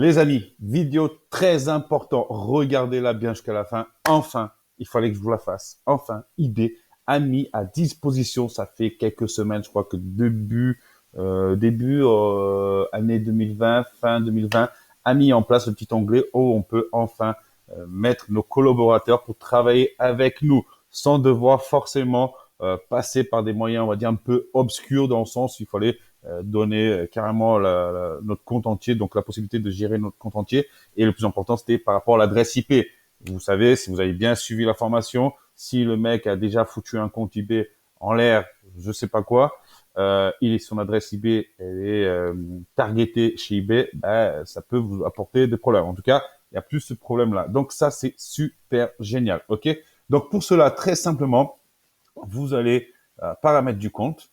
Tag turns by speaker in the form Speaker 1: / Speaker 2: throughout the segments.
Speaker 1: Les amis, vidéo très important. Regardez-la bien jusqu'à la fin. Enfin, il fallait que je vous la fasse. Enfin, eBay a mis à disposition, ça fait quelques semaines, je crois que début année 2020, fin 2020, a mis en place le petit onglet où on peut enfin mettre nos collaborateurs pour travailler avec nous sans devoir forcément passer par des moyens, on va dire, un peu obscurs dans le sens où il fallait donner carrément notre compte entier, donc la possibilité de gérer notre compte entier. Et le plus important, c'était par rapport à l'adresse IP. Vous savez, si vous avez bien suivi la formation, si le mec a déjà foutu un compte eBay en l'air, je sais pas quoi, son adresse eBay elle est targetée chez eBay, ben, ça peut vous apporter des problèmes. En tout cas, il n'y a plus ce problème-là. Donc ça, c'est super génial. OK? Donc pour cela, très simplement, vous allez paramètres du compte.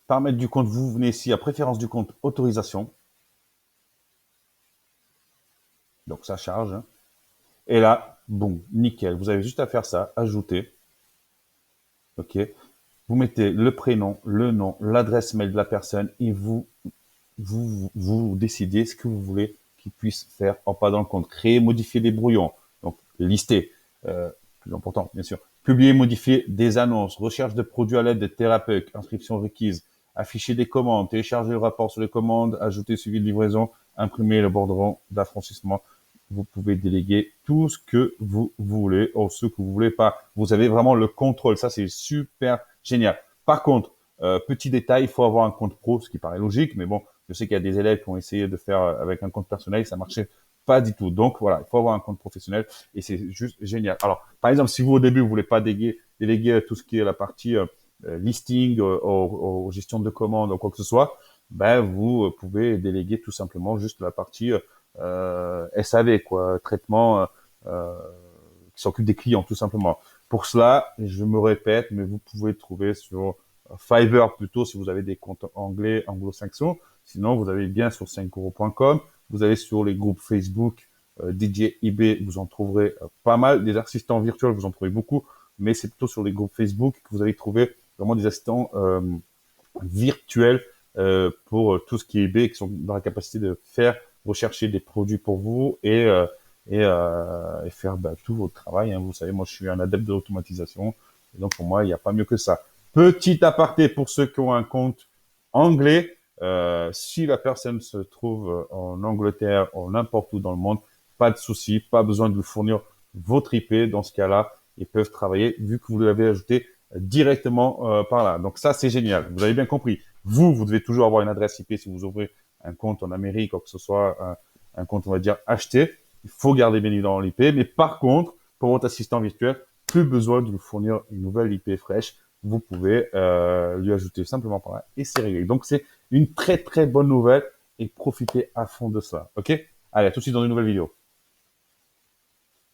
Speaker 1: Paramètres du compte, vous venez ici à préférence du compte, autorisation. Donc ça charge. Hein. Et là, boum, nickel. Vous avez juste à faire ça, ajouter. OK. Vous mettez le prénom, le nom, l'adresse mail de la personne et vous décidez ce que vous voulez qu'il puisse faire en pas dans le compte. Créer, modifier des brouillons. Donc, lister. Plus important, bien sûr. Publier, modifier des annonces. Recherche de produits à l'aide de thérapeutes. Inscription requise. Afficher des commandes. Télécharger le rapport sur les commandes. Ajouter suivi de livraison. Imprimer le bordereau d'affranchissement. Vous pouvez déléguer tout ce que vous voulez ou ce que vous voulez pas. Vous avez vraiment le contrôle. Ça, c'est super génial. Par contre, petit détail, il faut avoir un compte pro, ce qui paraît logique, mais bon, je sais qu'il y a des élèves qui ont essayé de faire avec un compte personnel, ça marchait pas du tout. Donc voilà, il faut avoir un compte professionnel et c'est juste génial. Alors, par exemple, si vous au début vous voulez pas déléguer tout ce qui est la partie listing, aux gestions de commandes ou quoi que ce soit, ben vous pouvez déléguer tout simplement juste la partie SAV, quoi, traitement qui s'occupe des clients tout simplement. Pour cela, je me répète, mais vous pouvez trouver sur Fiverr plutôt si vous avez des comptes anglais, anglo-saxons. Sinon, vous avez bien sur 5euros.com. Vous allez sur les groupes Facebook, DJ eBay, vous en trouverez pas mal. Des assistants virtuels, vous en trouvez beaucoup, mais c'est plutôt sur les groupes Facebook que vous allez trouver vraiment des assistants virtuels pour tout ce qui est eBay, qui sont dans la capacité de faire rechercher des produits pour vous et faire tout votre travail. Hein. Vous savez, moi, je suis un adepte de l'automatisation. Et donc, pour moi, il n'y a pas mieux que ça. Petit aparté pour ceux qui ont un compte anglais. Si la personne se trouve en Angleterre ou n'importe où dans le monde, pas de souci, pas besoin de lui fournir votre IP. Dans ce cas-là, ils peuvent travailler vu que vous l'avez ajouté directement par là. Donc ça, c'est génial. Vous avez bien compris. Vous devez toujours avoir une adresse IP si vous ouvrez un compte en Amérique ou que ce soit un compte, on va dire, acheté. Il faut garder bien évidemment l'IP. Mais par contre, pour votre assistant virtuel, plus besoin de lui fournir une nouvelle IP fraîche. Vous pouvez lui ajouter simplement par là et c'est réglé. Donc, c'est une très, très bonne nouvelle et profitez à fond de ça. OK? Allez, à tout de suite dans une nouvelle vidéo.